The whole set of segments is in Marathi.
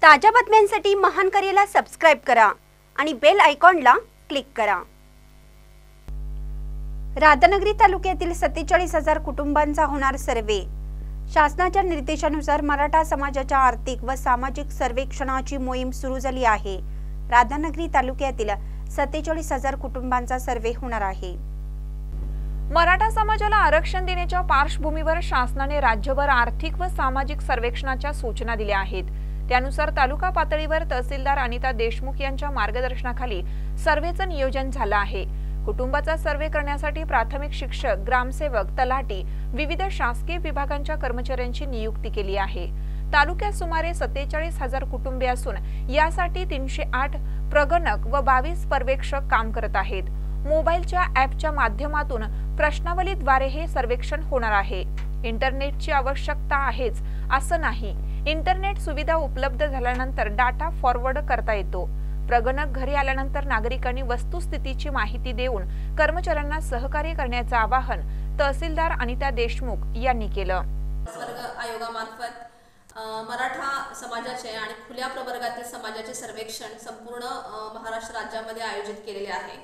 ताज्या बातम्यांसाठी महान करेला सबस्क्राइब करा आणि बेल आयकॉनला क्लिक करा। राधानगरी तालुक्यातील 47,000 कुटुंबांचा होणार सर्वे। शासनाच्या निर्देशानुसार मराठा समाजाच्या आर्थिक व सामाजिक सर्वेक्षणाची मोहीम सुरू झाली आहे। राधानगरी तालुक्यातील 47,000 कुटुंबांचा सर्वे होणार आहे। मराठा समाजाला आरक्षण देण्याच्या पार्श्वभूमीवर शासनाने राज्यभर आर्थिक व सामाजिक सर्वेक्षणाच्या सूचना दिल्या आहेत। त्यानुसार तालुका पातळीवर तहसीलदार अनिता देशमुख यांच्या मार्गदर्शनाखाली सर्वेचं नियोजन झालं आहे। कुटुंबाचा सर्वे करण्यासाठी प्राथमिक शिक्षक, ग्रामसेवक, तलाठी, विविध शासकीय विभागांच्या कर्मचाऱ्यांची नियुक्ती केली आहे। तालुक्यात सुमारे 47,000 कुटुंबे असून यासाठी 308 प्रगणक व 22 पर्यवेक्षक काम करत आहेत। मोबाईलच्या ॲपच्या माध्यमातून प्रश्नावलीद्वारे हे सर्वेक्षण होणार आहे। इंटरनेटची आवश्यकता आहेच असं नाही। इंटरनेट सुविधा उपलब्ध झाल्यानंतर डाटा फॉरवर्ड करता येतो। प्रगणक घरी आल्यानंतर नागरिकांनी वस्तुस्थितीची माहिती देऊन कर्मचाऱ्यांना सहकार्य करण्याचे आवाहन तहसीलदार अनिता देशमुख यांनी केलं। वर्ग आयोगामार्फत मराठा समाजाचे आणि खुल्या प्रवर्गातील समाजाचे सर्वेक्षण संपूर्ण महाराष्ट्र राज्यामध्ये आयोजित केलेले आहे।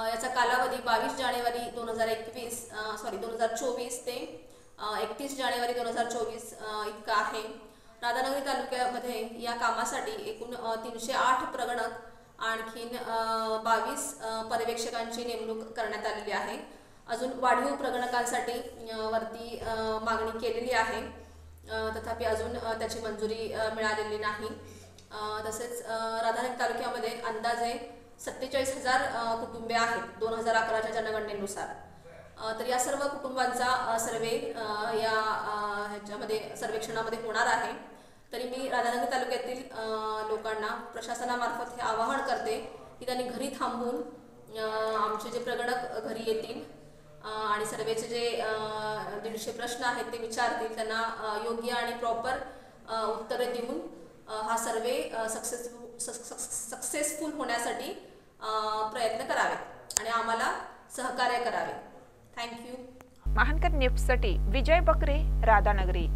याचा कालावधी 22 जानेवारी 2024 ते 31 जानेवारी 2024 इतका आहे। राधानगरी तालुक्यामध्ये या कामासाठी एकूण 308 प्रगणक आणखीन 22 पर्यवेक्षकांची नेमणूक करण्यात आलेली आहे। अजून वाढीव प्रगणकांसाठी वरती मागणी केलेली आहे, तथापि अजून त्याची मंजुरी मिळालेली नाही। तसेच राधानगरी तालुक्यामध्ये अंदाजे 47,000 कुटुंबे आहेत 2011च्या जनगणनेनुसार। तर या सर्व कुटुंबांचा सर्वे या ह्याच्यामध्ये सर्वेक्षणामध्ये होणार आहे। तरी मी राधानगरी तालुक्यातील लोकांना प्रशासनामार्फत हे आवाहन करते की त्यांनी घरी थांबून आमचे जे प्रगणक घरी येतील आणि सर्वेचे जे 150 प्रश्न आहेत ते विचारतील, त्यांना योग्य आणि प्रॉपर उत्तरे देऊन हा सर्वे सक्सेसफुल होण्यासाठी प्रयत्न करावेत आणि आम्हाला सहकार्य करावे। थँक्यू। महानकर न्यूजसाठी विजय बकरे, राधानगरी।